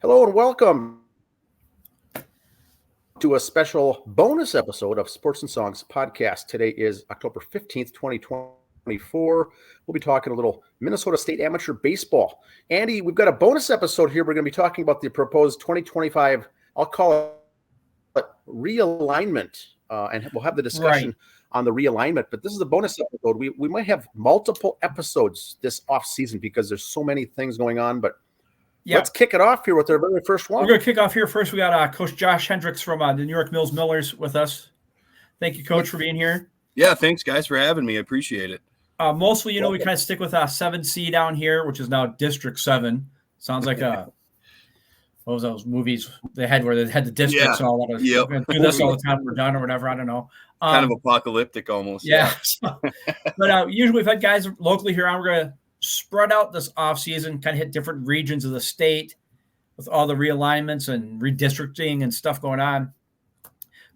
Hello and welcome to a special bonus episode of Sports and Songs podcast. Today is October 15th, 2024. We'll be talking a little Minnesota State Amateur Baseball. Andy, we've got a bonus episode here. We're going to be talking about the proposed 2025, I'll call it realignment, and we'll have the discussion on the realignment. But this is a bonus episode. We might have multiple episodes this off season because there's so many things going on, but let's kick it off here with our very first one. We're going to kick off here first. We got Coach Josh Hendrickx from the New York Mills Millers with us. Thank you, Coach, for being here. Yeah, thanks, guys, for having me. I appreciate it. Mostly, we kind of stick with 7C down here, which is now District 7. Sounds like what was those movies they had where they had the districts and all that? Yep. We're going to do this all the time. We're done or whatever. I don't know. Kind of apocalyptic almost. Yeah. But usually we've had guys locally here on. We're going to spread out this offseason, kind of hit different regions of the state with all the realignments and redistricting and stuff going on.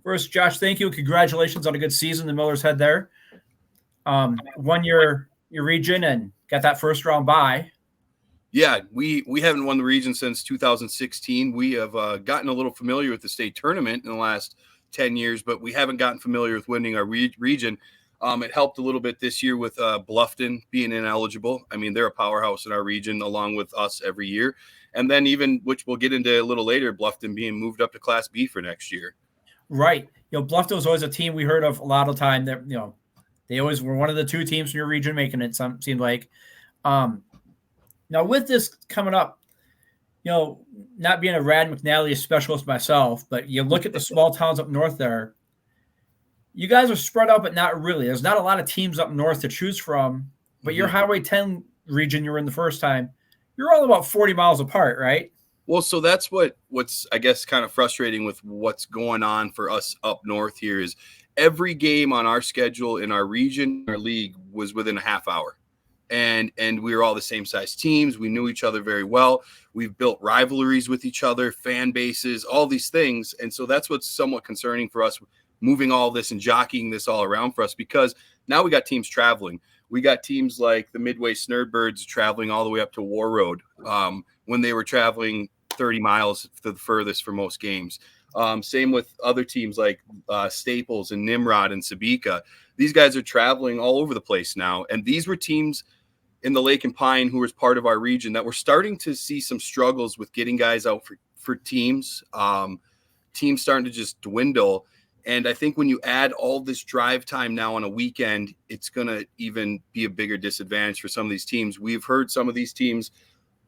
First, Josh, thank you. Congratulations on a good season the Millers had there. Won your region and got that first round bye. Yeah, we haven't won the region since 2016. We have gotten a little familiar with the state tournament in the last 10 years, but we haven't gotten familiar with winning our region. It helped a little bit this year with Bluffton being ineligible. I mean, they're a powerhouse in our region along with us every year. And then even, which we'll get into a little later, Bluffton being moved up to Class B for next year. Right. Bluffton was always a team we heard of a lot of the time that, they always were one of the two teams in your region making it, seemed like. Now with this coming up, not being a Rad McNally specialist myself, but you look at the small towns up north there, you guys are spread out, but not really. There's not a lot of teams up north to choose from, but your Highway 10 region you were in the first time, you're all about 40 miles apart, right? Well, so that's what's, I guess, kind of frustrating with what's going on for us up north here is every game on our schedule in our region, our league, was within a half hour. And we were all the same size teams. We knew each other very well. We've built rivalries with each other, fan bases, all these things. And so that's what's somewhat concerning for us, moving all this and jockeying this all around for us, because now we got teams traveling. We got teams like the Midway Snurrbirds traveling all the way up to War Road when they were traveling 30 miles to the furthest for most games. Same with other teams like Staples and Nimrod and Sabika. These guys are traveling all over the place now. And these were teams in the Lake and Pine who was part of our region that were starting to see some struggles with getting guys out for teams. Teams starting to just dwindle. And I think when you add all this drive time now on a weekend, it's going to even be a bigger disadvantage for some of these teams. We've heard some of these teams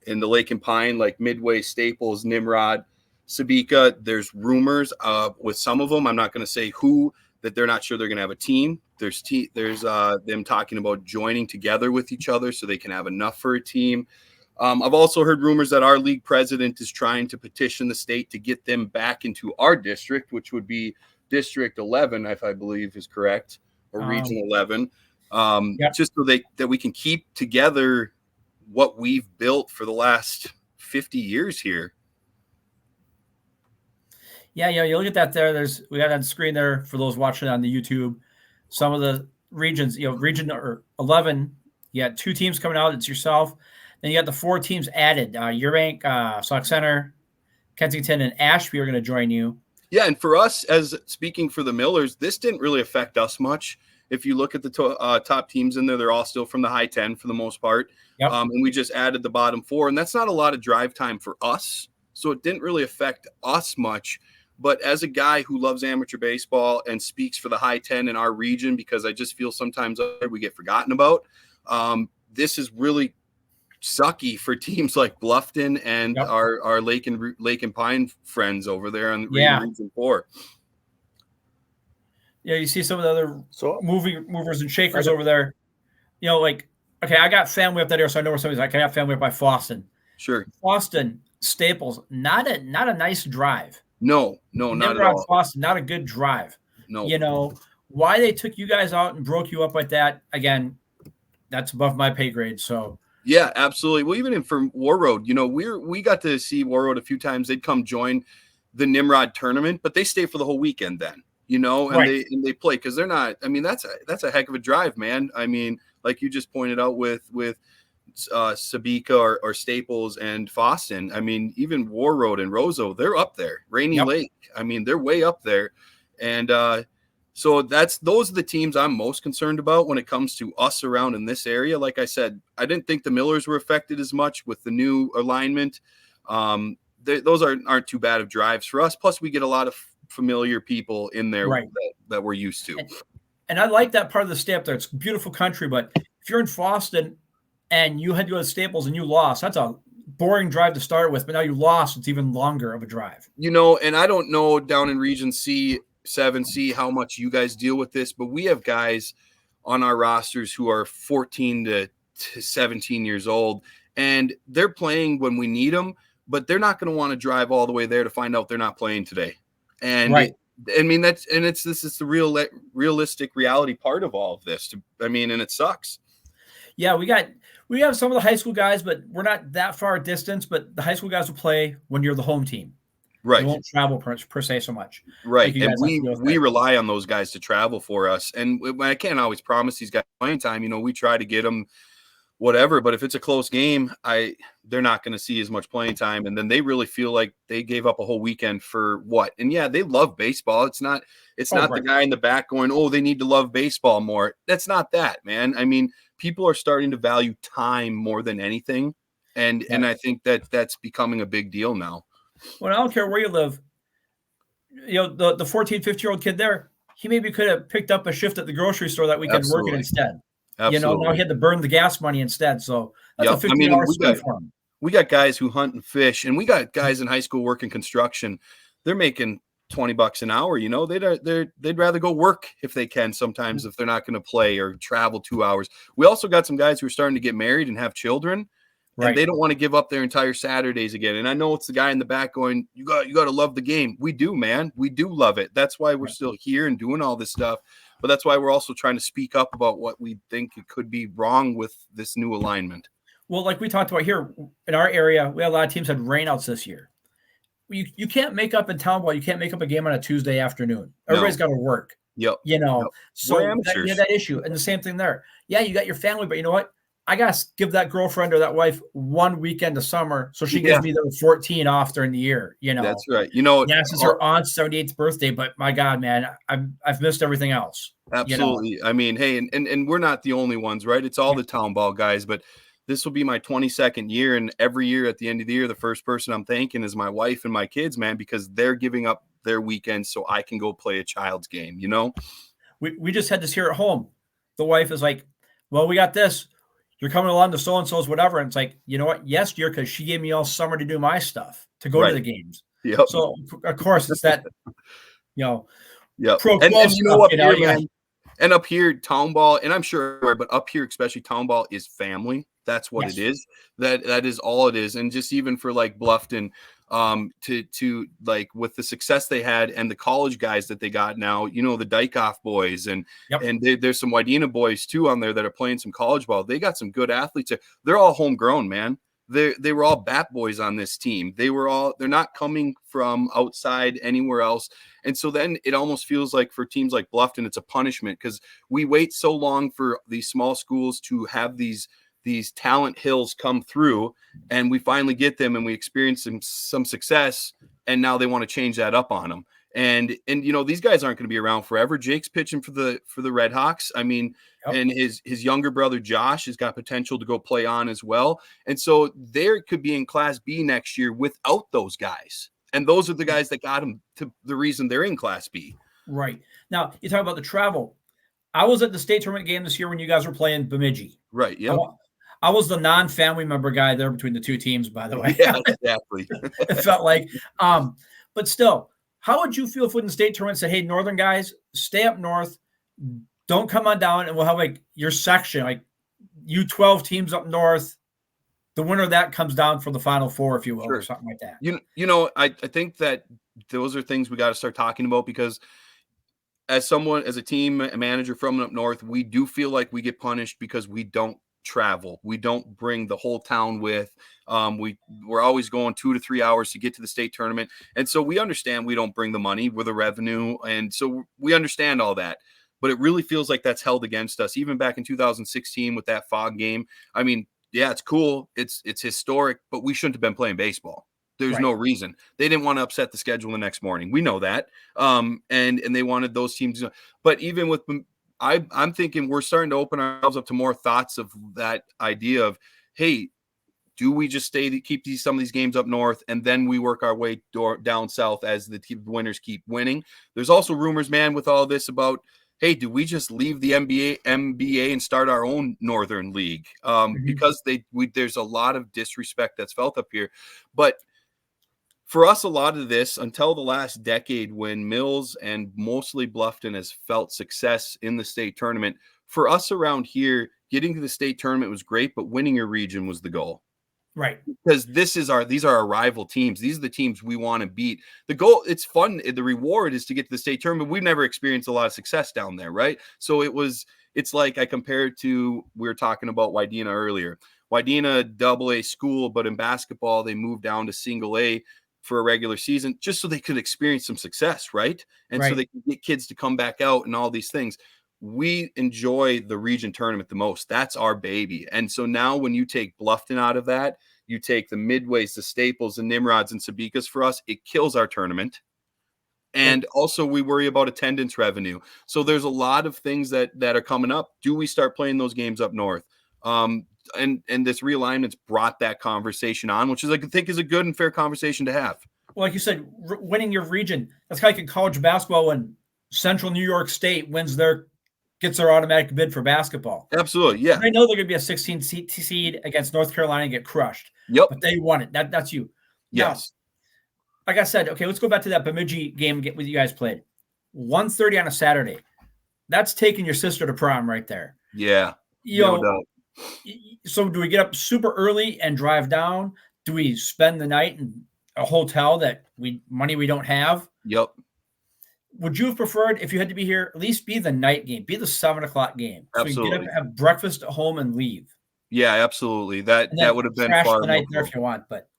in the Lake and Pine, like Midway, Staples, Nimrod, Sabika. There's rumors with some of them. I'm not going to say who, that they're not sure they're going to have a team. There's them talking about joining together with each other so they can have enough for a team. I've also heard rumors that our league president is trying to petition the state to get them back into our district, which would be District 11, if I believe is correct, or Region 11, just so that we can keep together what we've built for the last 50 years here. Yeah, you look at that there. We got on the screen there for those watching on the YouTube. Some of the regions, Region 11, you got two teams coming out. It's yourself. Then you got the four teams added. Yearbank, Sauk Center, Kensington, and Ashby are going to join you. Yeah, and for us, as speaking for the Millers, this didn't really affect us much. If you look at the top teams in there, they're all still from the high 10 for the most part. Yep. And we just added the bottom four, and that's not a lot of drive time for us. So it didn't really affect us much. But as a guy who loves amateur baseball and speaks for the high 10 in our region, because I just feel sometimes we get forgotten about, this is really sucky for teams like Bluffton and our Lake and Pine friends over there on Region 4. Yeah, you see some of the other movers and shakers over there. I got family up there, so I know where somebody's like. I got family up by Boston. Sure. Boston, Staples, not a nice drive. No, not at all. Boston, not a good drive. No. Why they took you guys out and broke you up like that, again, that's above my pay grade, so. Yeah, absolutely. Well, even from War Road, we got to see War Road a few times. They'd come join the Nimrod tournament, but they stay for the whole weekend then, and they play because they're not. I mean, that's a heck of a drive, man. I mean, like you just pointed out with Sabika or Staples and Foston. I mean, even War Road and Roseau, they're up there. Rainy Lake, I mean, they're way up there. And so those are the teams I'm most concerned about when it comes to us around in this area. Like I said, I didn't think the Millers were affected as much with the new alignment. Those aren't too bad of drives for us. Plus, we get a lot of familiar people in there that we're used to. And I like that part of the state up there. It's beautiful country, but if you're in Foston and you had to go to Staples and you lost, that's a boring drive to start with, but now you lost, it's even longer of a drive. And I don't know down in Region C, 7C, how much you guys deal with this, but we have guys on our rosters who are 14 to 17 years old, and they're playing when we need them, but they're not going to want to drive all the way there to find out they're not playing today. And this is the realistic reality part of all of this. And it sucks. Yeah, we have some of the high school guys, but we're not that far distance. But the high school guys will play when you're the home team. Right. They won't travel per se so much. Right. And we rely on those guys to travel for us. And I can't always promise these guys playing time. We try to get them whatever, but if it's a close game, they're not going to see as much playing time. And then they really feel like they gave up a whole weekend for what? And yeah, they love baseball. It's not the guy in the back going, oh, they need to love baseball more. That's not that, man. People are starting to value time more than anything. And I think that's becoming a big deal now. Well, I don't care where you live. The 14, 15-year-old kid there, he maybe could have picked up a shift at the grocery store that weekend working instead. Absolutely. Now he had to burn the gas money instead. So that's a $50 swing for him. We got guys who hunt and fish, and we got guys in high school working construction. They're making $20 an hour. They'd rather go work if they can sometimes if they're not going to play or travel 2 hours. We also got some guys who are starting to get married and have children. Right. And they don't want to give up their entire Saturdays again. And I know it's the guy in the back going, you got to love the game. We do, man. We do love it. That's why we're still here and doing all this stuff. But that's why we're also trying to speak up about what we think it could be wrong with this new alignment. Well, like we talked about here in our area, we had a lot of teams had rainouts this year. You can't make up in Townball. You can't make up a game on a Tuesday afternoon. Everybody's got to work. Yep. So that issue. And the same thing there. Yeah, you got your family, but you know what? I got to give that girlfriend or that wife one weekend of summer so she gives me the 14 off during the year. That's right. Yes, it's her aunt's 78th birthday, but my God, man, I've missed everything else. Absolutely. Hey, and we're not the only ones, right? It's all the Townball guys, but this will be my 22nd year. And every year at the end of the year, the first person I'm thanking is my wife and my kids, man, because they're giving up their weekends so I can go play a child's game, We just had this here at home. The wife is like, well, we got this. You're coming along to so-and-so's, whatever. And it's like, you know what? Yes, dear, because she gave me all summer to do my stuff, to go to the games. Yep. So, of course, it's that, Yep. And you know, up here, man, and up here, Townball, and I'm sure, but up here, especially Townball, is family. That's what it is. That is all it is. And just even for like Bluffton, to like with the success they had and the college guys that they got now, the Dykoff boys and there's some Wadena boys too on there that are playing some college ball. They got some good athletes. They're all homegrown, man. They were all bat boys on this team. They're not coming from outside anywhere else. And so then it almost feels like for teams like Bluffton, it's a punishment because we wait so long for these small schools to have these talent hills come through, and we finally get them and we experience some success, and now they want to change that up on them. And these guys aren't going to be around forever. Jake's pitching for the Red Hawks. And his younger brother Josh has got potential to go play on as well. And so there could be in Class B next year without those guys. And those are the guys that got them to the reason they're in Class B. Right. Now you talk about the travel. I was at the state tournament game this year when you guys were playing Bemidji. Right. Yeah. I was the non-family member guy there between the two teams, by the way. Yeah, exactly. It felt like, but still, how would you feel if we in the state tournament said, hey, Northern guys, stay up north, don't come on down, and we'll have like your section, like you 12 teams up north. The winner of that comes down for the Final Four, if you will, or something like that. I think that those are things we got to start talking about because as a team, a manager from up north, we do feel like we get punished because we don't travel. We don't bring the whole town with. We're always going 2 to 3 hours to get to the state tournament. And so we understand we don't bring the money with the revenue. And so we understand all that. But it really feels like that's held against us. Even back in 2016 with that fog game, it's cool. It's historic, but we shouldn't have been playing baseball. There's no reason. They didn't want to upset the schedule the next morning. We know that. And they wanted those teams. But even with, I'm thinking we're starting to open ourselves up to more thoughts of that idea of, hey, do we just keep some of these games up north, and then we work our way down south as the winners keep winning? There's also rumors, man, with all this about, hey, do we just leave the MBA and start our own Northern League? Because there's a lot of disrespect that's felt up here. But for us, a lot of this, until the last decade when Mills and mostly Bluffton has felt success in the state tournament, for us around here, getting to the state tournament was great, but winning your region was the goal. Right. Because these are our rival teams. These are the teams we want to beat. The goal, it's fun. The reward is to get to the state tournament. We've never experienced a lot of success down there, right? So it's like I compared to, we were talking about Wadena earlier. Wadena AA school, but in basketball, they moved down to single A for a regular season just so they could experience some success, right? And so they can get kids to come back out and all these things. We enjoy the region tournament the most. That's our baby. And so now when you take Bluffton out of that, you take the Midways, the Staples, the Nimrods, and Sabikas, for us, it kills our tournament. And also we worry about attendance revenue. So there's a lot of things that are coming up. Do we start playing those games up north? And this realignment's brought that conversation on, which is, I think, is a good and fair conversation to have. Well, like you said, winning your region, that's kind of like in college basketball when Central New York State gets their automatic bid for basketball. Absolutely, yeah. They know they're going to be a 16 seed against North Carolina and get crushed. Yep. But they won it. That's you. Yes. Now, like I said, okay, let's go back to that Bemidji game with you guys played. 1:30 on a Saturday. That's taking your sister to prom right there. Yeah. No doubt. So do we get up super early and drive down? Do we spend the night in a hotel that money we don't have? Yep. Would you have preferred, if you had to be here, at least be the night game, be the 7:00 game? So absolutely. you get up, have breakfast at home, and leave. Yeah, absolutely. That would have been far the night there if you want, but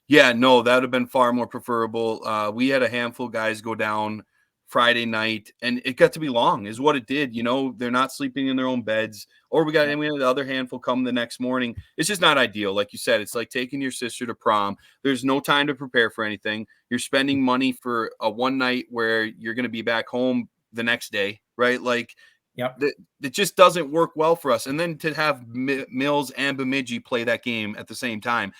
yeah, no, that would have been far more preferable. We had a handful of guys go down Friday night, and it got to be long, is what it did. They're not sleeping in their own beds, or we had the other handful come the next morning. It's just not ideal. Like you said, it's like taking your sister to prom. There's no time to prepare for anything. You're spending money for a one night where you're going to be back home the next day, right? Like, it just doesn't work well for us. And then to have Mills and Bemidji play that game at the same time,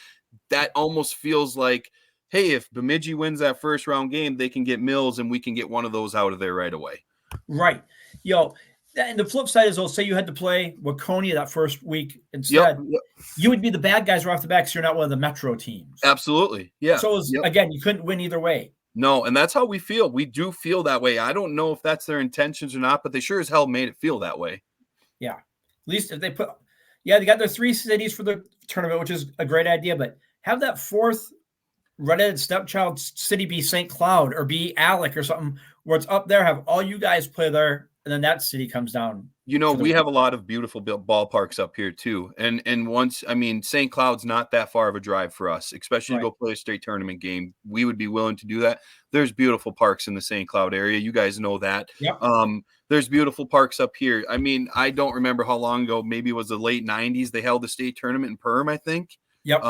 that almost feels like, hey, if Bemidji wins that first round game, they can get Mills and we can get one of those out of there right away. Right. And the flip side is, say you had to play Waconia that first week instead. Yep. You would be the bad guys right off the bat because you're not one of the Metro teams. Absolutely. Yeah. So again, you couldn't win either way. No, and that's how we feel. We do feel that way. I don't know if that's their intentions or not, but they sure as hell made it feel that way. Yeah. At least if they they got their 3 cities for the tournament, which is a great idea, but have that fourth redheaded stepchild city be St. Cloud or be Alec or something where it's up there, have all you guys play there, and then that city comes down. We have a lot of beautiful ballparks up here too. And once, St. Cloud's not that far of a drive for us, especially to go play a state tournament game. We would be willing to do that. There's beautiful parks in the St. Cloud area. You guys know that. Yep. There's beautiful parks up here. I don't remember how long ago, maybe it was the late 90s. They held the state tournament in Perm, I think. Yep.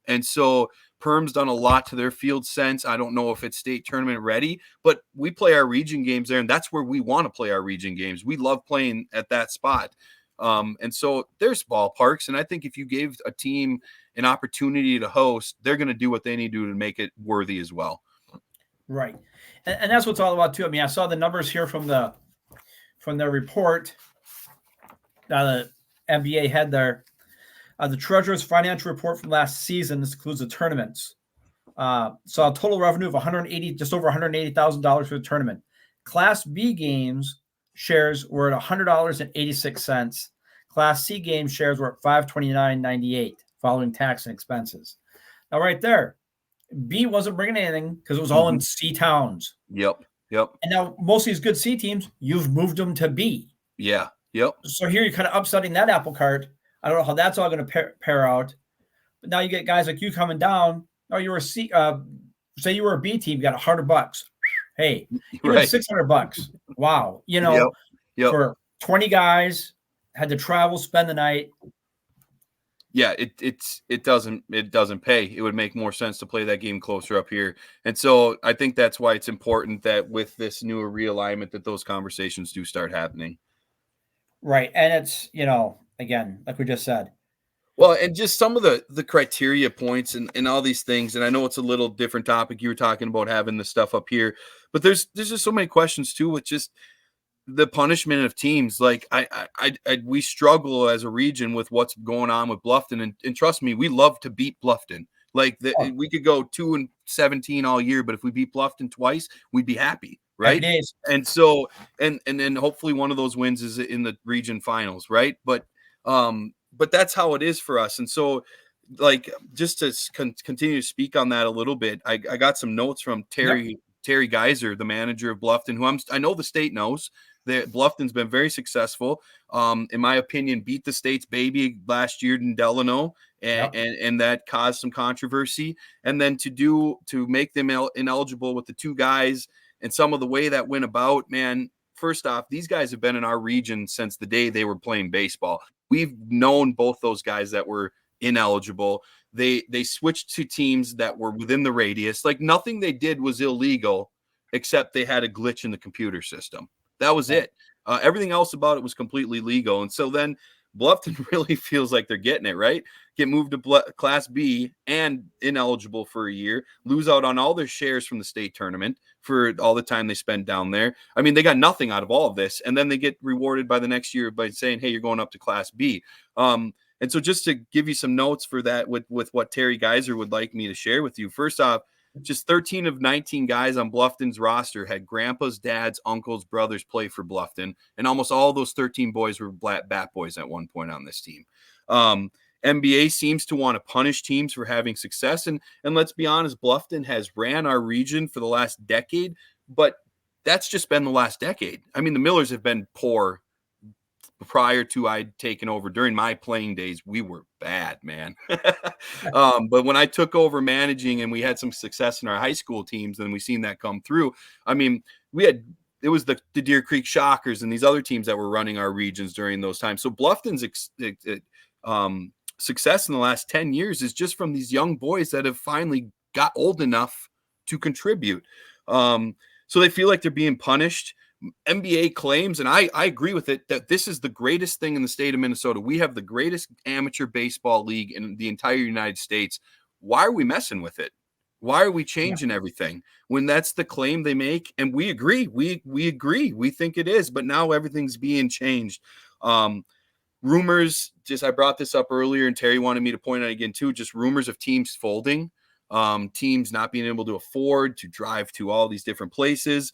And so Perm's done a lot to their field since. I don't know if it's state tournament ready, but we play our region games there, and that's where we want to play our region games. We love playing at that spot. And so there's ballparks, and I think if you gave a team an opportunity to host, they're going to do what they need to do to make it worthy as well. Right. And that's what it's all about too. I saw the numbers here from the report. The NBA had their the Treasurer's financial report from last season. This includes the tournaments. Saw a total revenue of just over $180,000 for the tournament. Class B games shares were at $100.86. Class C game shares were at $529.98 following tax and expenses. Now, right there, B wasn't bringing anything because it was all in C towns. Yep. And now most of these good C teams, you've moved them to B. Yeah. Yep. So here you're kind of upsetting that apple cart. I don't know how that's all going to pair out. But now you get guys like you coming down. Oh, you were a C. Say you were a B team, you got $100. Hey, you got $600. Wow. Yep. For 20 guys, had to travel, spend the night. yeah, it doesn't pay. It would make more sense to play that game closer up here. And so I think that's why it's important that with this newer realignment that those conversations do start happening. Right. And it's, again, like we just said. Well, and just some of the criteria points and all these things. And I know it's a little different topic. You were talking about having the stuff up here, but there's just so many questions too, with just the punishment of teams. Like we struggle as a region with what's going on with Bluffton, and trust me, we love to beat Bluffton. Like we could go 2-17 all year, but if we beat Bluffton twice, we'd be happy, right? And so, and then hopefully one of those wins is in the region finals, right? But that's how it is for us. And so, like, just to continue to speak on that a little bit, I got some notes from Terry Geiser, the manager of Bluffton, who I know the state knows that Bluffton's been very successful. In my opinion, beat the state's baby last year in Delano, and that caused some controversy. And then to make them ineligible with the two guys and some of the way that went about, man. First off, these guys have been in our region since the day they were playing baseball. We've known both those guys that were ineligible. They switched to teams that were within the radius. Like, nothing they did was illegal, except they had a glitch in the computer system. That was it. Everything else about it was completely legal. And so then Bluffton really feels like they're getting it, right? Get moved to Class B and ineligible for a year, lose out on all their shares from the state tournament for all the time they spend down there. I mean, they got nothing out of all of this. And then they get rewarded by the next year by saying, hey, you're going up to Class B. And so just to give you some notes for that with what Terry Geiser would like me to share with you. First off, just 13 of 19 guys on Bluffton's roster had grandpas, dads, uncles, brothers play for Bluffton. And almost all those 13 boys were bat boys at one point on this team. NBA seems to want to punish teams for having success. And let's be honest, Bluffton has ran our region for the last decade, but that's just been the last decade. I mean, the Millers have been poor prior to I'd taken over. During my playing days, we were bad, man. But when I took over managing and we had some success in our high school teams, and we seen that come through. I mean, it was the Deer Creek Shockers and these other teams that were running our regions during those times. So Bluffton's success in the last 10 years is just from these young boys that have finally got old enough to contribute. So they feel like they're being punished. NBA claims, and I agree with it, that this is the greatest thing in the state of Minnesota. We have the greatest amateur baseball league in the entire United States. Why are we messing with it? Why are we changing everything when that's the claim they make? And we agree. We agree. We think it is, but now everything's being changed. Rumors, I brought this up earlier, and Terry wanted me to point out again too, just rumors of teams folding, teams not being able to afford to drive to all these different places.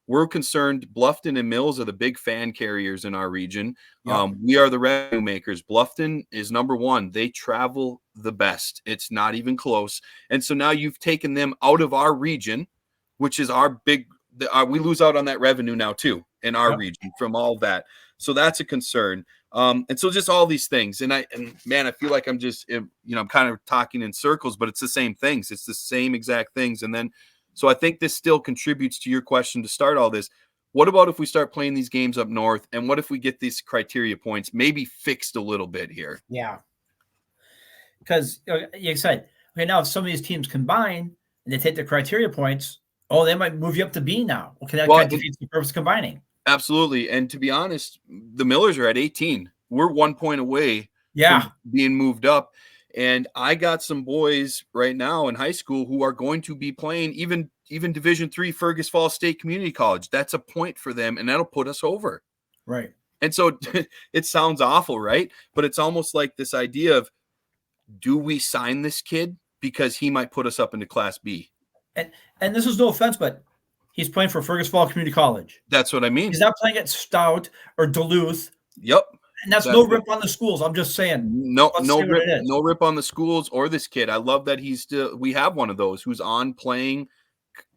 We're concerned. Bluffton and Mills are the big fan carriers in our region. We are the revenue makers. Bluffton is number one. They travel the best. It's not even close. And so now you've taken them out of our region, which is our big, we lose out on that revenue now too in our region from all that. So that's a concern. And so just all these things. And man, I feel like I'm just, I'm kind of talking in circles, but it's the same things. It's the same exact things. And then, so I think this still contributes to your question to start all this. What about if we start playing these games up north? And what if we get these criteria points maybe fixed a little bit here? Yeah. Because you said, okay, now if some of these teams combine and they take the criteria points, they might move you up to B now. Okay, that defeats the purpose of combining. Absolutely. And to be honest, the Millers are at 18. We're 1 point away from being moved up. And I got some boys right now in high school who are going to be playing even Division III Fergus Falls State Community College. That's a point for them, and that'll put us over. Right. And so it sounds awful, right? But it's almost like this idea of, do we sign this kid because he might put us up into Class B? And this is no offense, but he's playing for Fergus Falls Community College. That's what I mean. He's not playing at Stout or Duluth. Yep. And that's no rip on the schools. I'm just saying. No rip on the schools or this kid. I love that we have one of those who's on playing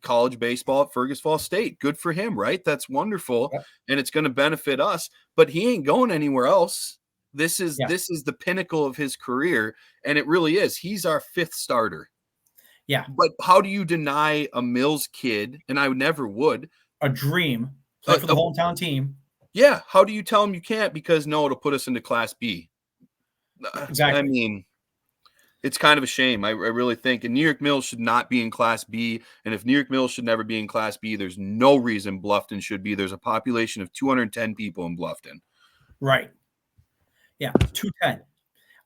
college baseball at Fergus Falls State. Good for him, right? That's wonderful. Yep. And it's going to benefit us, but he ain't going anywhere else. This is the pinnacle of his career. And it really is. He's our fifth starter. Yeah. But how do you deny a Mills kid? And I never would. A dream. Play for the hometown team. Yeah. How do you tell him you can't? Because no, it'll put us into Class B. Exactly. I mean, it's kind of a shame. I really think, and New York Mills should not be in Class B. And if New York Mills should never be in Class B, there's no reason Bluffton should be. There's a population of 210 people in Bluffton. Right. Yeah, 210.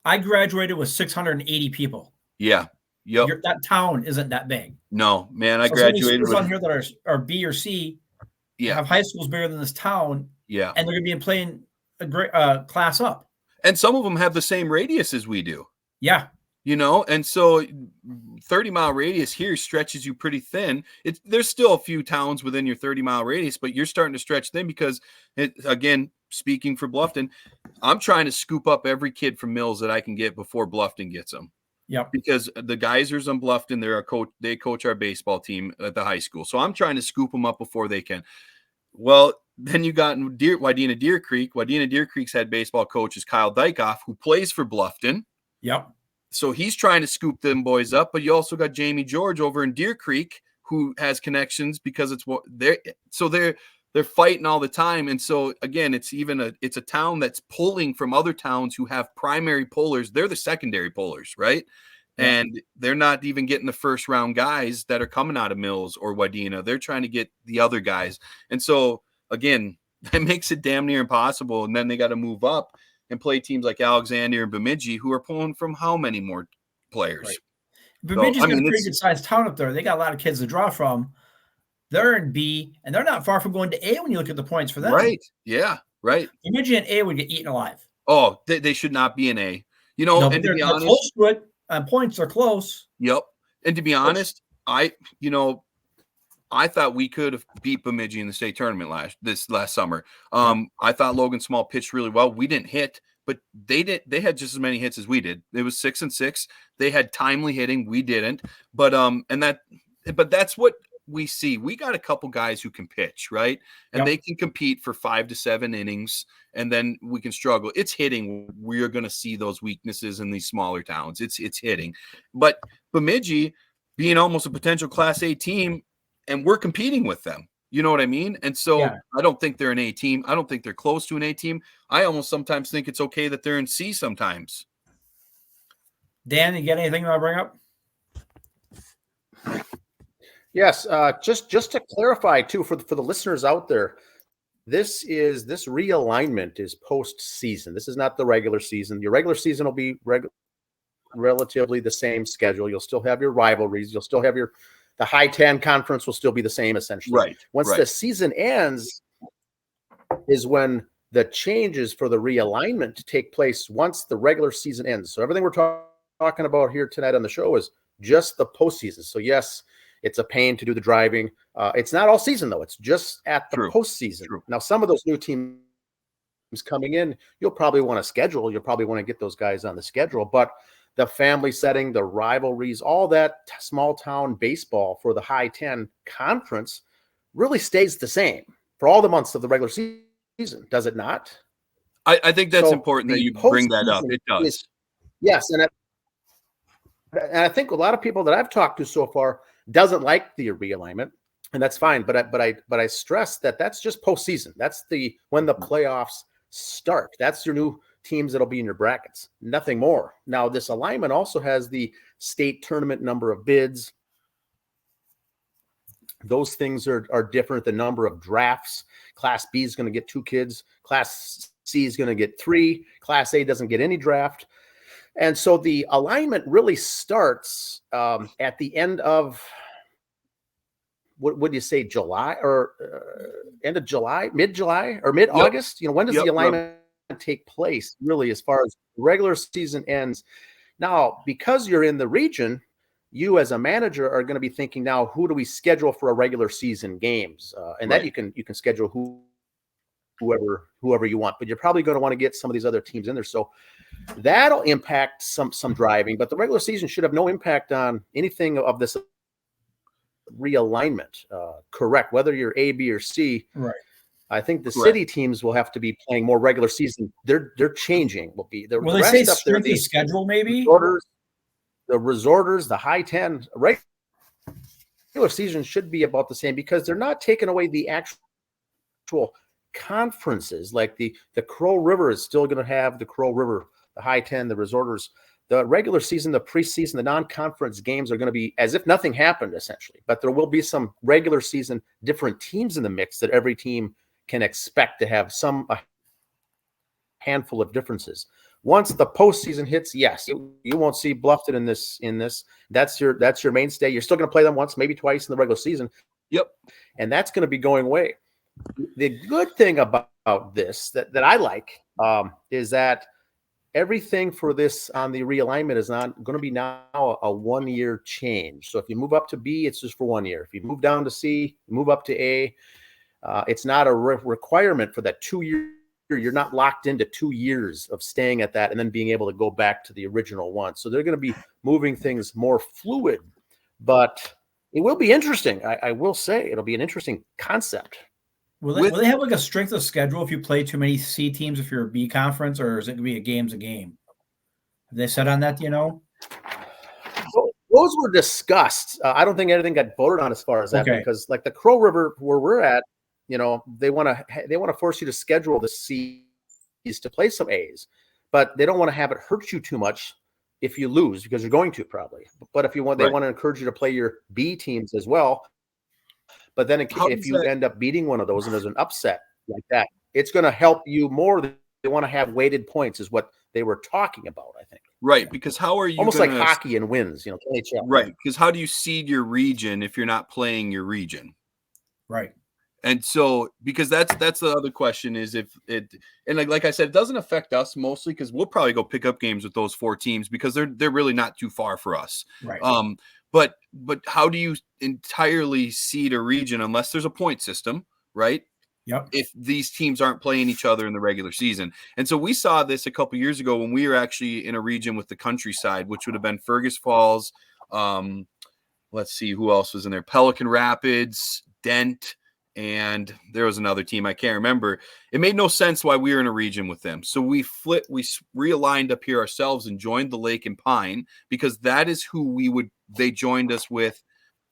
I graduated with 680 people. Yeah. Yep. That town isn't that big. No, man. I So graduated with with, on here that are B or C. yeah, have high schools bigger than this town. Yeah. And they're going to be playing a great class up. And some of them have the same radius as we do. Yeah. You know, and so 30-mile radius here stretches you pretty thin. There's still a few towns within your 30-mile radius, but you're starting to stretch thin because, again, speaking for Bluffton, I'm trying to scoop up every kid from Mills that I can get before Bluffton gets them. Yep. Because the Geysers on Bluffton, they coach our baseball team at the high school. So I'm trying to scoop them up before they can. Well, then you got Wadena Deer Creek. Wadena Deer Creek's head baseball coach is Kyle Dykoff, who plays for Bluffton. Yep. So he's trying to scoop them boys up, but you also got Jamie George over in Deer Creek who has connections because they're fighting all the time. And so again, it's a town that's pulling from other towns who have primary pullers. They're the secondary pullers, right? Yeah. And they're not even getting the first round guys that are coming out of Mills or Wadena. They're trying to get the other guys. And so again, that makes it damn near impossible. And then they got to move up and play teams like Alexander and Bemidji, who are pulling from how many more players? Right. Bemidji's got a pretty good sized town up there. They got a lot of kids to draw from. They're in B, and they're not far from going to A when you look at the points for them. Right. Yeah. Right. Bemidji and A would get eaten alive. Oh, they should not be in A. You know, no, and to be honest, close to it. On points, they're close. Yep. And to be honest, I thought we could have beat Bemidji in the state tournament last summer. I thought Logan Small pitched really well. We didn't hit, but they had just as many hits as we did. It was 6-6. They had timely hitting. We didn't. But that's what we see. We got a couple guys who can pitch, right? And they can compete for 5 to 7 innings, and then we can struggle. It's hitting. We're going to see those weaknesses in these smaller towns. It's hitting. But Bemidji being almost a potential Class A team, and we're competing with them. You know what I mean? And so I don't think they're an A team. I don't think they're close to an A team. I almost sometimes think it's okay that they're in C sometimes. Dan, you got anything you want to bring up? Yes. Just to clarify too, for the listeners out there, this realignment is postseason. This is not the regular season. Your regular season will be relatively the same schedule. You'll still have your rivalries. You'll still have the high 10 conference will still be the same essentially. Right. Once the season ends is when the changes for the realignment take place once the regular season ends. So everything we're talking about here tonight on the show is just the postseason. So yes, it's a pain to do the driving. It's not all season though. It's just at the postseason. Now, some of those new teams coming in, you'll probably want to schedule. You'll probably want to get those guys on the schedule, but the family setting, the rivalries, all that small town baseball for the high 10 conference really stays the same for all the months of the regular season. Does it not? I think that's important that you bring that up. It does. Yes. And I think a lot of people that I've talked to so far doesn't like the realignment, and that's fine. But I stress that that's just postseason. That's when the playoffs start. That's your new teams that'll be in your brackets, nothing more. Now, this alignment also has the state tournament number of bids. Those things are different. The number of drafts. Class B is going to get 2 kids. Class C is going to get 3. Class A doesn't get any draft. And so the alignment really starts at the end of, what would you say, July or end of July, mid-July or mid-August? When does the alignment take place really as far as regular season ends? Now, because you're in the region, you as a manager are going to be thinking, now who do we schedule for a regular season games? And that you can schedule whoever you want, but you're probably going to want to get some of these other teams in there. So that'll impact some driving, but the regular season should have no impact on anything of this realignment. Correct. Whether you're A, B, or C. Right. I think the city teams will have to be playing more regular season. They're changing. Will they say strength of schedule maybe? The resorters, the high 10 regular season should be about the same because they're not taking away the actual conferences. Like the Crow River is still going to have the Crow River the high 10, the resorters, the regular season, the preseason, the non-conference games are going to be as if nothing happened, essentially. But there will be some regular season different teams in the mix that every team can expect to have a handful of differences. Once the postseason hits, yes, you won't see Bluffton in this. That's your mainstay. You're still going to play them once, maybe twice in the regular season. Yep. And that's going to be going away. The good thing about this that I like is that everything for this on the realignment is not going to be now a 1-year change. So if you move up to B, it's just for 1 year. If you move down to C, move up to A, it's not a requirement for that 2-year. You're not locked into 2 years of staying at that and then being able to go back to the original one. So they're going to be moving things more fluid, but it will be interesting. I will say it'll be an interesting concept. Will they have like a strength of schedule if you play too many C teams if you're a B conference, or is it going to be a game's a game? Have they said on that, do you know? Those were discussed. I don't think anything got voted on as far as that, because like the Crow River where we're at, they want to force you to schedule the C's to play some A's, but they don't want to have it hurt you too much if you lose, because you're going to probably. But if you want, they want to encourage you to play your B teams as well. But then if you end up beating one of those and there's an upset like that, it's going to help you more. They want to have weighted points is what they were talking about, I think. Right, because how are you almost like hockey and wins, NHL. Right, because how do you seed your region if you're not playing your region? Right. And so, because that's the other question is if it, and like I said, it doesn't affect us mostly because we'll probably go pick up games with those 4 teams because they're really not too far for us. Right. But how do you entirely seed a region unless there's a point system, right? Yep. If these teams aren't playing each other in the regular season. And so we saw this a couple years ago when we were actually in a region with the countryside, which would have been Fergus Falls. Let's see who else was in there. Pelican Rapids, Dent, and there was another team I can't remember. It made no sense why we were in a region with them. So we realigned up here ourselves and joined the Lake and Pine because that is who they joined us with.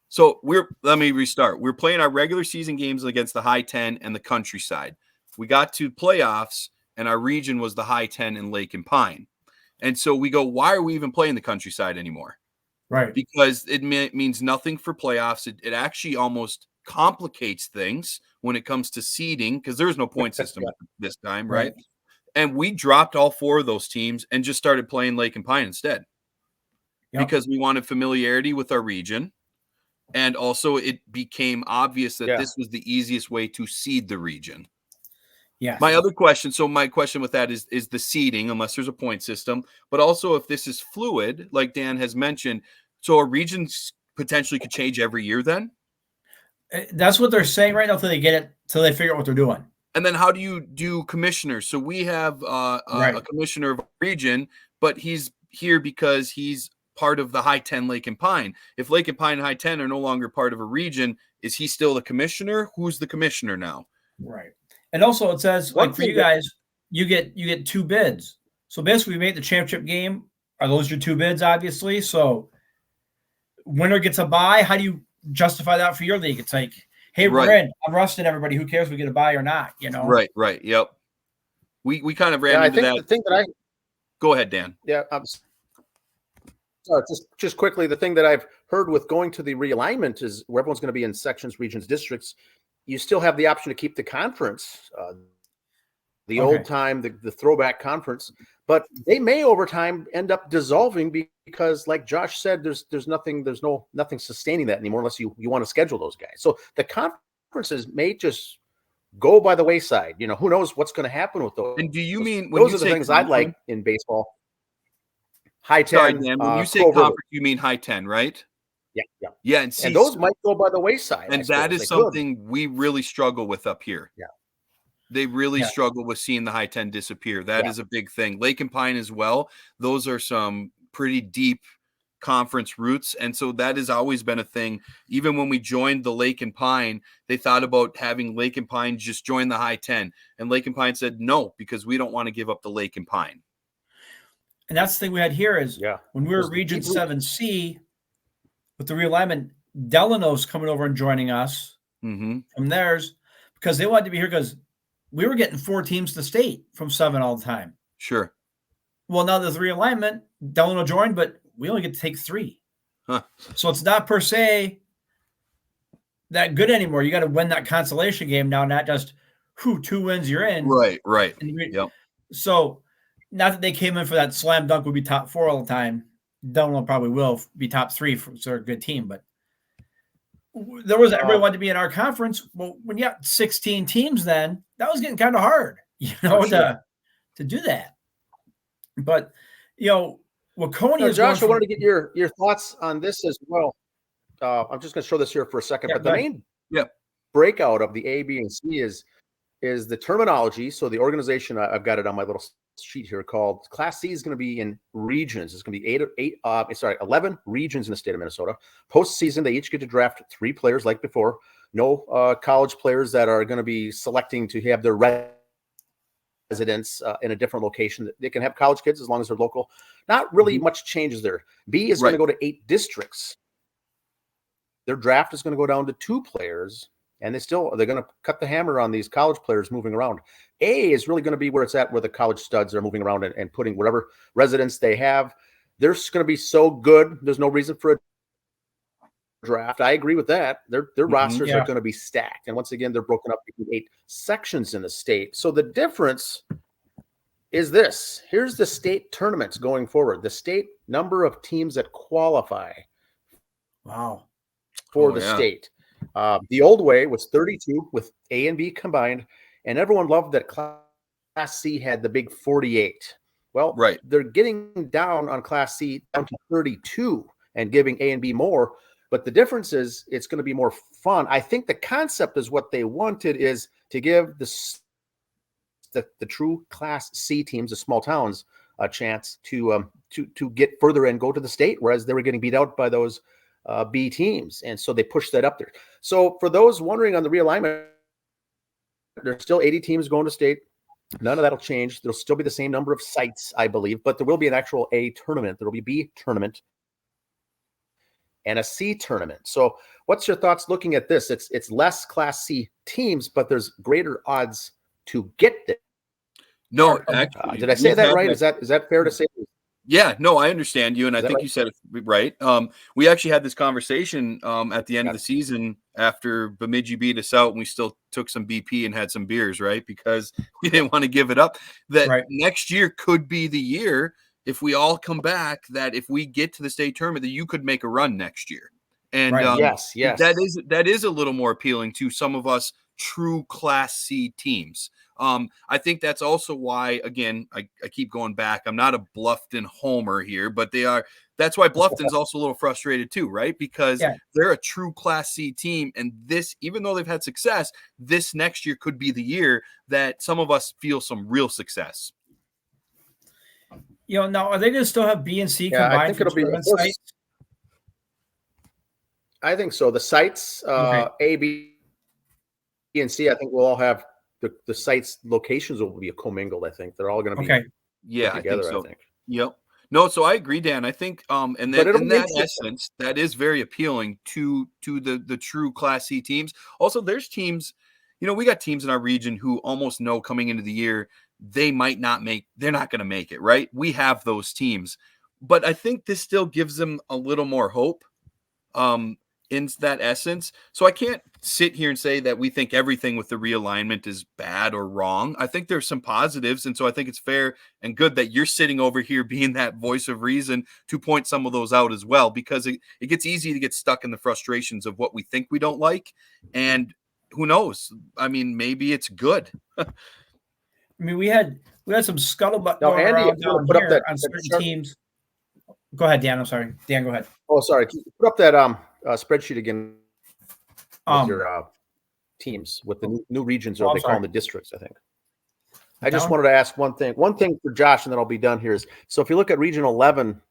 So let me restart. We're playing our regular season games against the high 10 and the countryside. We got to playoffs and our region was the high 10 and Lake and Pine. And so we go, why are we even playing the countryside anymore? Right. Because it means nothing for playoffs. It actually almost complicates things when it comes to seeding because there's no point system this time, right? And we dropped all 4 of those teams and just started playing Lake and Pine instead because we wanted familiarity with our region. And also it became obvious that this was the easiest way to seed the region. Yeah. My question with that is the seeding, unless there's a point system, but also if this is fluid, like Dan has mentioned, so a region potentially could change every year then? That's what they're saying right now till they figure out what they're doing. And then how do you do commissioners? So we have a commissioner of a region, but he's here because he's part of the high 10 Lake and Pine. If Lake and Pine and high 10 are no longer part of a region, is he still the commissioner? Who's the commissioner now? Right. And also it says like for you guys, you get 2 bids. So basically we made the championship game. Are those your 2 bids, obviously? So winner gets a bye. How do you justify that for your league? It's like, hey, we're in. I'm rusting everybody. Who cares if we get a bye or not? Right. Yep. We kind of ran into that. The thing that go ahead, Dan. Yeah. Just quickly, the thing that I've heard with going to the realignment is where everyone's going to be in sections, regions, districts. You still have the option to keep the conference, the old time, the throwback conference, but they may over time end up dissolving because, like Josh said, there's nothing sustaining that anymore unless you want to schedule those guys. So the conferences may just go by the wayside. Who knows what's going to happen with those? And do you mean those are the things I'd like in baseball? High 10. Sorry, Dan. When you say conference, you mean high 10, right? Yeah. And those might go by the wayside. And that is something we really struggle with up here. Yeah. They really struggle with seeing the high 10 disappear. That is a big thing. Lake and Pine as well. Those are some pretty deep conference roots. And so that has always been a thing. Even when we joined the Lake and Pine, they thought about having Lake and Pine just join the high 10. And Lake and Pine said, no, because we don't want to give up the Lake and Pine. And that's the thing we had here is when we were Region 7C with the realignment, Delano's coming over and joining us from theirs because they wanted to be here because we were getting 4 teams to state from 7 all the time. Sure. Well, now there's realignment. Delano joined, but we only get to take 3. Huh. So it's not per se that good anymore. You got to win that consolation game now, not just 2 wins you're in. Right. Yep. So not that they came in for that slam dunk would be top 4 all the time. Delano probably will be top 3 for they're a good team, but there was everybody wanted to be in our conference. Well, when you got 16 teams, then that was getting kind of hard, to do that. But Waconia is Josh, I wanted to get your thoughts on this as well. I'm just going to show this here for a second, but the main breakout of the A, B, and C is the terminology. So the organization, I've got it on my little sheet here, called Class C is going to be in regions. It's going to be 11 regions in the state of Minnesota. Postseason, they each get to draft 3 players like before. No college players that are going to be selecting to have their residents in a different location. They can have college kids as long as they're local. Not really much changes there. B is going to go to 8 districts. Their draft is going to go down to 2 players, and they're going to cut the hammer on these college players moving around. A is really going to be where it's at, where the college studs are moving around and putting whatever residents they have. They're just going to be so good. There's no reason for a draft. I agree with that. Their rosters are going to be stacked. And once again, they're broken up into 8 sections in the state. So the difference is this. Here's the state tournaments going forward. The state number of teams that qualify. Wow. For the state. The old way was 32 with A and B combined, and everyone loved that Class C had the big 48. Well, they're getting down on Class C down to 32 and giving A and B more, but the difference is it's going to be more fun. I think the concept is what they wanted is to give the true Class C teams, the small towns, a chance to get further and go to the state, whereas they were getting beat out by those B teams. And so they pushed that up there. So for those wondering on the realignment, there's still 80 teams going to state. None of that'll change. There'll still be the same number of sites, I believe, but there will be an actual A tournament. There will be B tournament and a C tournament. So what's your thoughts looking at this? It's less Class C teams, but there's greater odds to get there. No, actually, did I say that right? Is that fair to say? Yeah, no, I understand you, and I think you said it right. We actually had this conversation at the end of the season after Bemidji beat us out, and we still took some BP and had some beers, right? Because we didn't want to give it up. That next year could be the year, if we all come back, that if we get to the state tournament, that you could make a run next year. And yes, that is a little more appealing to some of us true Class C teams. I think that's also why, again, I keep going back. I'm not a Bluffton homer here, but that's why Bluffton's also a little frustrated too, right? Because they're a true Class C team. And this, even though they've had success, this next year could be the year that some of us feel some real success. Now, are they going to still have B and C combined? I think it'll be sites? I think so. The sites, A, B, and C, I think we'll all have the sites locations will be commingled. I think they're all going to be together. I think. I think. Yep. No, so I agree, Dan. I think, and then in that essence, that is very appealing to the true Class C teams. Also, there's teams, we got teams in our region who almost know coming into the year they're not going to make it, right? We have those teams, but I think this still gives them a little more hope. In that essence. So I can't sit here and say that we think everything with the realignment is bad or wrong. I think there's some positives. And so I think it's fair and good that you're sitting over here being that voice of reason to point some of those out as well, because it gets easy to get stuck in the frustrations of what we think we don't like. And who knows? I mean, maybe it's good. I mean, we had some scuttlebutt going around down here on certain teams. Go ahead, Dan. I'm sorry. Dan, go ahead. Oh, sorry. Can you put up that spreadsheet again with your teams with the new regions, or they call them the districts, I think. I just wanted to ask one thing for Josh, and then I'll be done here is, so if you look at Region 11,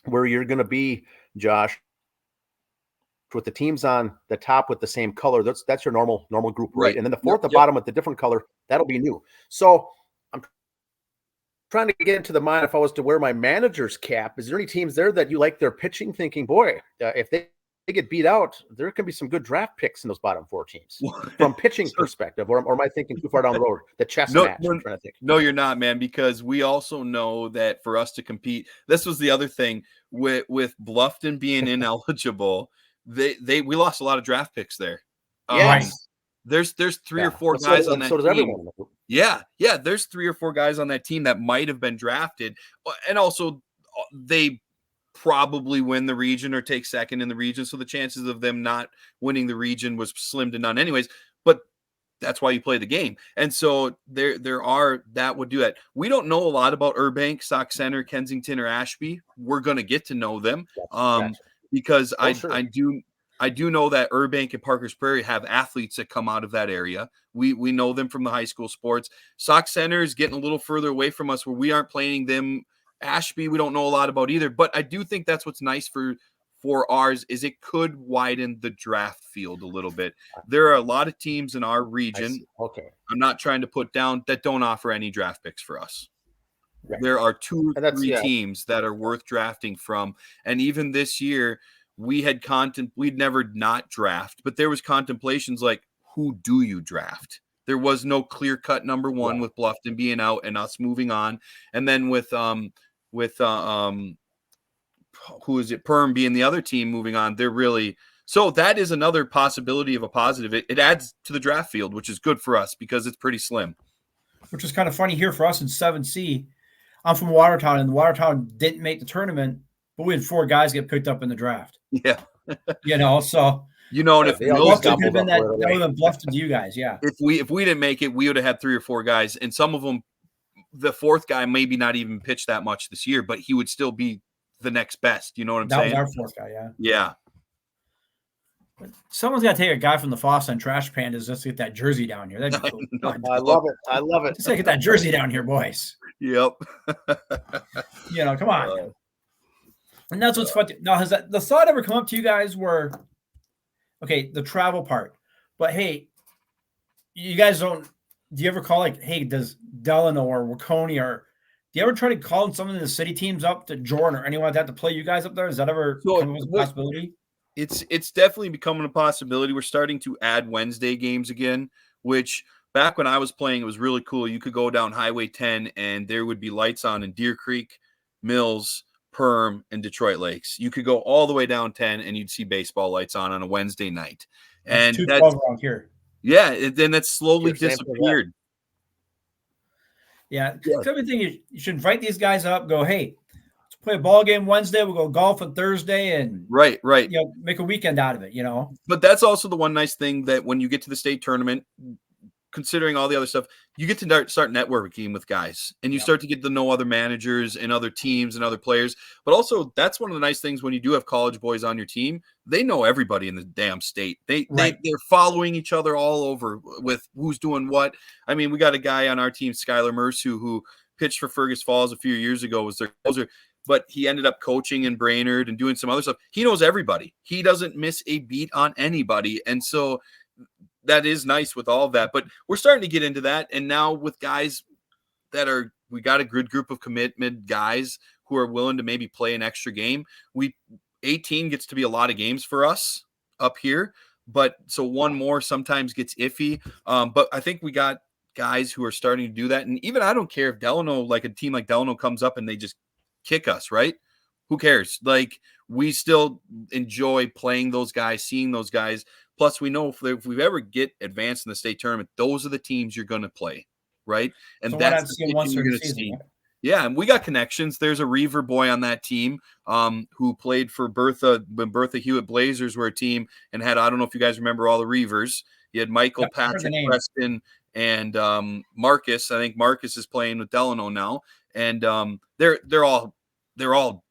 where you're going to be, Josh, with the teams on the top with the same color, that's your normal group, right? And then the fourth, the bottom with the different color, that'll be new. So I'm trying to get into the mind, if I was to wear my manager's cap, is there any teams there that you like their pitching, thinking, boy, if they get beat out, there can be some good draft picks in those bottom 4 teams from pitching perspective, or am I thinking too far down the road? The chess match, I'm trying to think. No, you're not, man, because we also know that for us to compete, this was the other thing with Bluffton being ineligible, we lost a lot of draft picks there. Yes. There's 3 or 4 guys on that team. So does everyone. Yeah, there's 3 or 4 guys on that team that might have been drafted, and also they probably win the region or take second in the region, so the chances of them not winning the region was slim to none anyways, but that's why you play the game. And so there are that would do that. We don't know a lot about Burbank, Sauk Center, Kensington, or Ashby. We're going to get to know them because I do know that Burbank and Parker's Prairie have athletes that come out of that area. We know them from the high school sports. Sauk Center is getting a little further away from us where we aren't playing them. Ashby, we don't know a lot about either, but I do think that's what's nice for ours is it could widen the draft field a little bit. There are a lot of teams in our region. Okay. I'm not trying to put down that don't offer any draft picks for us. Right. There are 2 or 3 teams that are worth drafting from. And even this year, we'd never not draft, but there was contemplations like, who do you draft? There was no clear-cut number 1 with Bluffton being out and us moving on. And then with who is it? Perm being the other team moving on. So that is another possibility of a positive. It adds to the draft field, which is good for us because it's pretty slim. Which is kind of funny here for us in 7C. I'm from Watertown, and Watertown didn't make the tournament, but we had 4 guys get picked up in the draft. Yeah. So and if Bluffton could have been that would have Bluffton to you guys, If we didn't make it, we would have had 3 or 4 guys, and some of them, the 4th guy maybe not even pitch that much this year, but he would still be the next best. You know what I'm saying? That was our 4th guy, Yeah. But someone's got to take a guy from the Fossa and Trash Pandas just to get that jersey down here. That'd be cool. I love it. Just get that jersey down here, boys. Yep. Come on. And that's what's fun. Now, has the thought ever come up to you guys where, okay, the travel part, but hey, you guys do you ever call hey, does Delano or Waconia or do you ever try to call some of the city teams up to Jordan or anyone like that to play you guys up there? Is that ever come as a possibility? It's definitely becoming a possibility. We're starting to add Wednesday games again, which back when I was playing, it was really cool. You could go down Highway 10 and there would be lights on in Deer Creek, Mills, Perm, and Detroit Lakes. You could go all the way down 10 and you'd see baseball lights on a Wednesday night. That's 212 around here. Yeah, then that's slowly disappeared. Yeah. Everything you should invite these guys up, go, hey, let's play a ball game Wednesday, we'll go golf on Thursday and right. Make a weekend out of it, But that's also the one nice thing that when you get to the state tournament, considering all the other stuff, you get to start networking with guys and you start to get to know other managers and other teams and other players. But also that's one of the nice things when you do have college boys on your team, they know everybody in the damn state. They're following each other all over with who's doing what. I mean, we got a guy on our team, Skylar Mersu, who pitched for Fergus Falls a few years ago, was their closer, but he ended up coaching in Brainerd and doing some other stuff. He knows everybody. He doesn't miss a beat on anybody. And so that is nice with all of that, but we're starting to get into that. And now with guys we got a good group of commitment guys who are willing to maybe play an extra game. 18 gets to be a lot of games for us up here, but so one more sometimes gets iffy. But I think we got guys who are starting to do that. And even I don't care if Delano, like a team like Delano comes up and they just kick us, right? Who cares? Like we still enjoy playing those guys, seeing those guys. Plus, we know if we ever get advanced in the state tournament, those are the teams you're going to play, right? And so that's the team you're going to see. Yeah, and we got connections. There's a Reaver boy on that team who played for Bertha when Bertha Hewitt Blazers were a team and had, I don't know if you guys remember all the Reavers. You had Michael, Patrick, Preston, and Marcus. I think Marcus is playing with Delano now. And they're all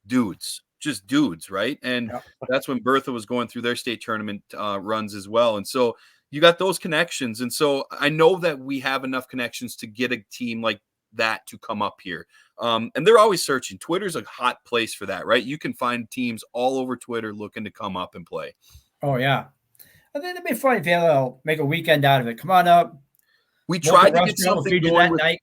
dudes. Just dudes, right? And that's when Bertha was going through their state tournament runs as well. And so you got those connections. And so I know that we have enough connections to get a team like that to come up here. And they're always searching. Twitter's a hot place for that, right? You can find teams all over Twitter looking to come up and play. Oh, yeah. I think it'd be fun if you make a weekend out of it. Come on up. We tried to get something going that night.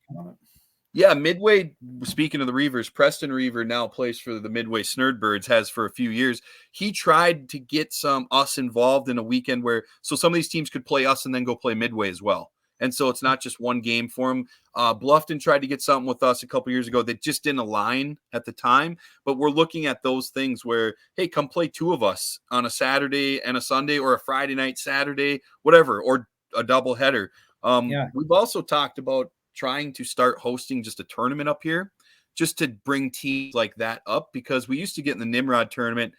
Yeah, Midway, speaking of the Reavers, Preston Reaver now plays for the Midway Snurdbirds, has for a few years. He tried to get us involved in a weekend where so some of these teams could play us and then go play Midway as well. And so it's not just one game for him. Bluffton tried to get something with us a couple years ago that just didn't align at the time. But we're looking at those things where, hey, come play two of us on a Saturday and a Sunday, or a Friday night, Saturday, whatever, or a doubleheader. We've also talked about trying to start hosting just a tournament up here, just to bring teams like that up, because we used to get in the Nimrod tournament,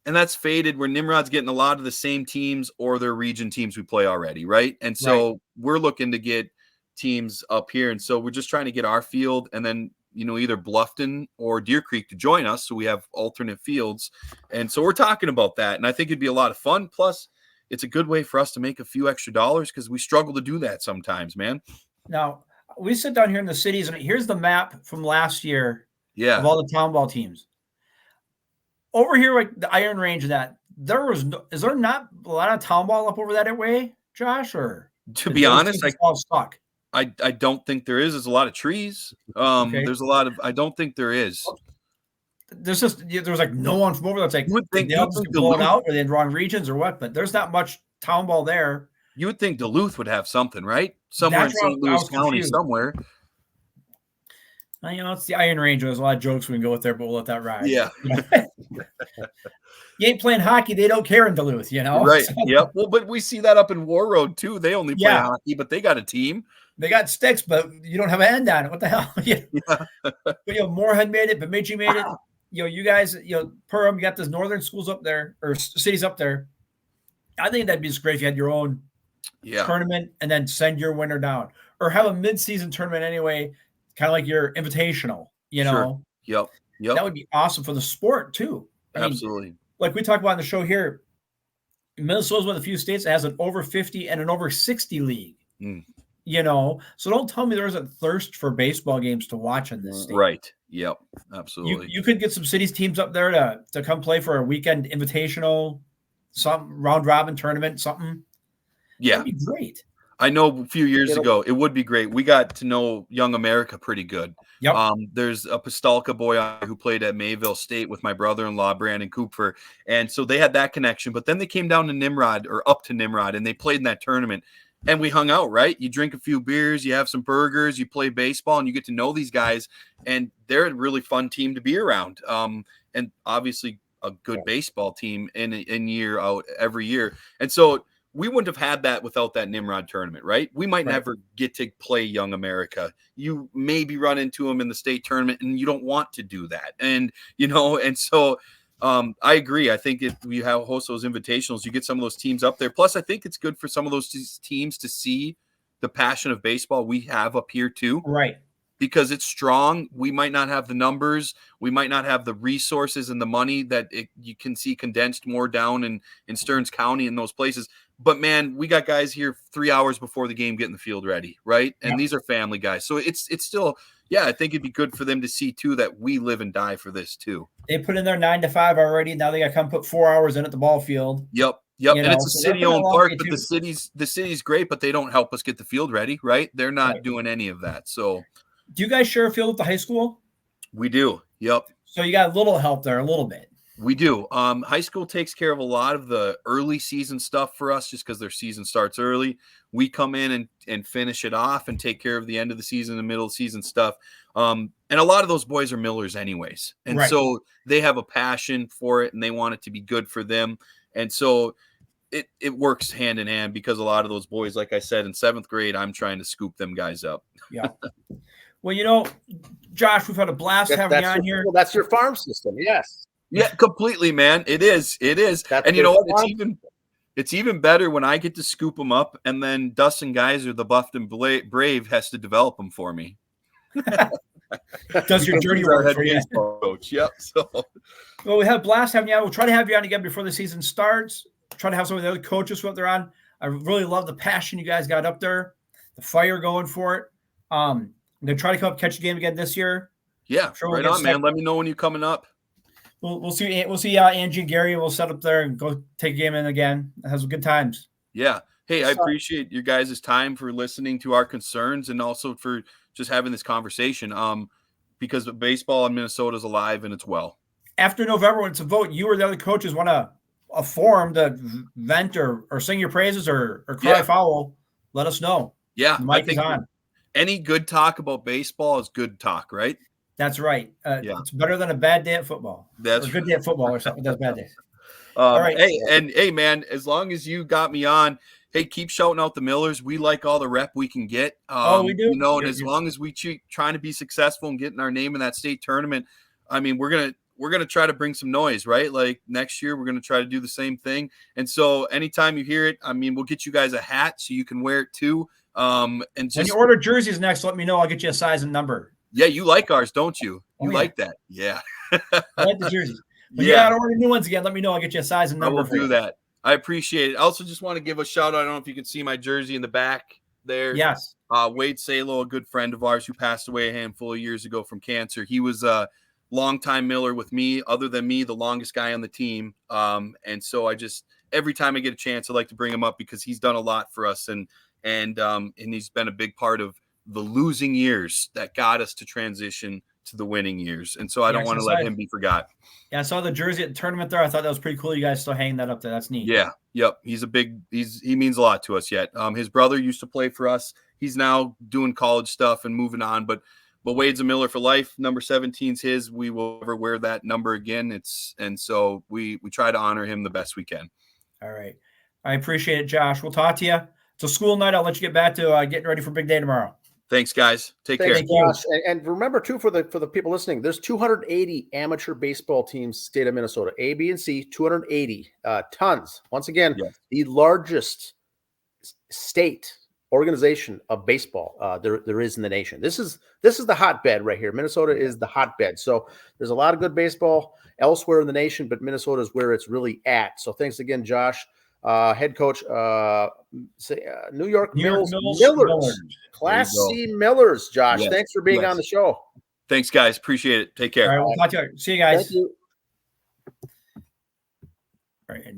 and that's faded, where Nimrod's getting a lot of the same teams or their region teams we play already, right? And so we're looking to get teams up here, and so we're just trying to get our field, and then either Bluffton or Deer Creek to join us, so we have alternate fields. And so we're talking about that, and I think it'd be a lot of fun. Plus, it's a good way for us to make a few extra dollars, because we struggle to do that sometimes, man. Now, we sit down here in the cities, and here's the map from last year of all the Townball teams. Over here, like the Iron Range, is there not a lot of Townball up over that way, Josh? Or to be honest, all stuck? I don't think there is. There's a lot of trees. There's a lot of. I don't think there is. There's like no one from over there. It's like you would think they all just blown out, or they're in wrong regions, or what? But there's not much Townball there. You would think Duluth would have something, right? Somewhere in St. Louis County, somewhere. It's the Iron Range. There's a lot of jokes we can go with there, but we'll let that ride. Yeah. You ain't playing hockey. They don't care in Duluth, Right. So. Yep. Well, but we see that up in War Road, too. They only play hockey, but they got a team. They got sticks, but you don't have an end on it. What the hell? But, Moorhead made it. Bemidji made it. You guys, Perham, you got those northern schools up there, or cities up there. I think that'd be just great if you had your own tournament and then send your winner down, or have a mid-season tournament anyway, kind of like your invitational, Sure. Yep. That would be awesome for the sport too. Absolutely. Like we talked about on the show here, Minnesota's one of the few states that has an over 50 and an over 60 league. So don't tell me there isn't thirst for baseball games to watch in this state. Right. Yep. Absolutely. You could get some cities teams up there to come play for a weekend invitational, some round robin tournament, something. Yeah. That'd be great. I know a few years ago, it would be great. We got to know Young America pretty good. Yep. There's a Pastalka boy who played at Mayville State with my brother-in-law, Brandon Cooper. And so they had that connection. But then they came down to Nimrod, or up to Nimrod, and they played in that tournament. And we hung out, right? You drink a few beers, you have some burgers, you play baseball, and you get to know these guys. And they're a really fun team to be around. And obviously a good baseball team in year out every year. And so we wouldn't have had that without that Nimrod tournament, right? We might never get to play Young America. You maybe run into them in the state tournament, and you don't want to do that. And, and so I agree. I think if we host those invitationals, you get some of those teams up there. Plus, I think it's good for some of those teams to see the passion of baseball we have up here too. Right. Because it's strong. We might not have the numbers. We might not have the resources and the money that you can see condensed more down in Stearns County and those places. But, man, we got guys here 3 hours before the game getting the field ready, right? And these are family guys. So it's still, I think it'd be good for them to see, too, that we live and die for this, too. They put in their 9 to 5 already. Now they got to come put 4 hours in at the ball field. Yep. And it's a city-owned park, but the city's great, but they don't help us get the field ready, right? They're not doing any of that. So do you guys share a field with the high school? We do. Yep. So you got a little help there, a little bit. We do. High school takes care of a lot of the early season stuff for us just because their season starts early. We come in and finish it off and take care of the end of the season and middle of the season stuff. And a lot of those boys are Millers anyways. And so they have a passion for it and they want it to be good for them. And so it works hand in hand because a lot of those boys, like I said, in 7th grade, I'm trying to scoop them guys up. Yeah. Well, Josh, we've had a blast having you on here. Well, that's your farm system. Yes. Yeah, completely, man. It is. And you know what? It's even better when I get to scoop them up, and then Dustin Geiser, the Bluffton Brave, has to develop them for me. Does your dirty work for you. Coach. Yep. So, well, we had a blast having you on. We'll try to have you on again before the season starts. Try to have some of the other coaches what they're on. I really love the passion you guys got up there, the fire going for it. I'm gonna try to come up catch a game again this year. Yeah, sure, right on, man. Let me know when you're coming up. We'll see. We'll see Angie and Gary. We'll set up there and go take a game in again. Have some good times. Yeah. Hey, I appreciate your guys' time for listening to our concerns and also for just having this conversation. Because baseball in Minnesota is alive and it's well. After November, when it's a vote, you or the other coaches want a forum to vent or sing your praises or cry foul, let us know. Yeah. The mic is on. Any good talk about baseball is good talk, right? That's right. It's better than a bad day at football. That's or a good day at football or something. That's bad days. All right. Hey, man, as long as you got me on, hey, keep shouting out the Millers. We like all the rep we can get. We do. You know, and as long as we trying to be successful and getting our name in that state tournament, I mean, we're gonna try to bring some noise, right? Like next year, we're gonna try to do the same thing. And so, anytime you hear it, I mean, we'll get you guys a hat so you can wear it too. And just when you order jerseys next, let me know. I'll get you a size and number. Yeah, you like ours, don't you? You like that? Yeah. I like the jerseys. When you gotta order new ones again, let me know. I'll get you a size and number. I will do that. I appreciate it. I also just want to give a shout out. I don't know if you can see my jersey in the back there. Yes. Wade Salo, a good friend of ours who passed away a handful of years ago from cancer. He was a longtime Miller with me, other than me, the longest guy on the team. And so I just, every time I get a chance, I like to bring him up because he's done a lot for us. And he's been a big part of the losing years that got us to transition to the winning years. And so I don't want to let him be forgot. Yeah, I saw the jersey at the tournament there. I thought that was pretty cool. You guys still hanging that up there. That's neat. Yeah. Yep. He means a lot to us yet. His brother used to play for us. He's now doing college stuff and moving on, but Wade's a Miller for life. Number 17's his. We will never wear that number again. And so we try to honor him the best we can. All right. I appreciate it, Josh. We'll talk to you. It's a school night. I'll let you get back to getting ready for big day tomorrow. Thanks, guys. Take care. Josh. And remember, too, for the people listening, there's 280 amateur baseball teams, state of Minnesota, A, B, and C, 280 tons. Once again, the largest state organization of baseball there is in the nation. This is the hotbed right here. Minnesota is the hotbed. So there's a lot of good baseball elsewhere in the nation, but Minnesota is where it's really at. So thanks again, Josh. Head coach, New York Millers. Class C Millers, Josh. Yes. Thanks for being on the show. Thanks, guys. Appreciate it. Take care. All right, we'll talk to you. See you guys. Thank you. All right.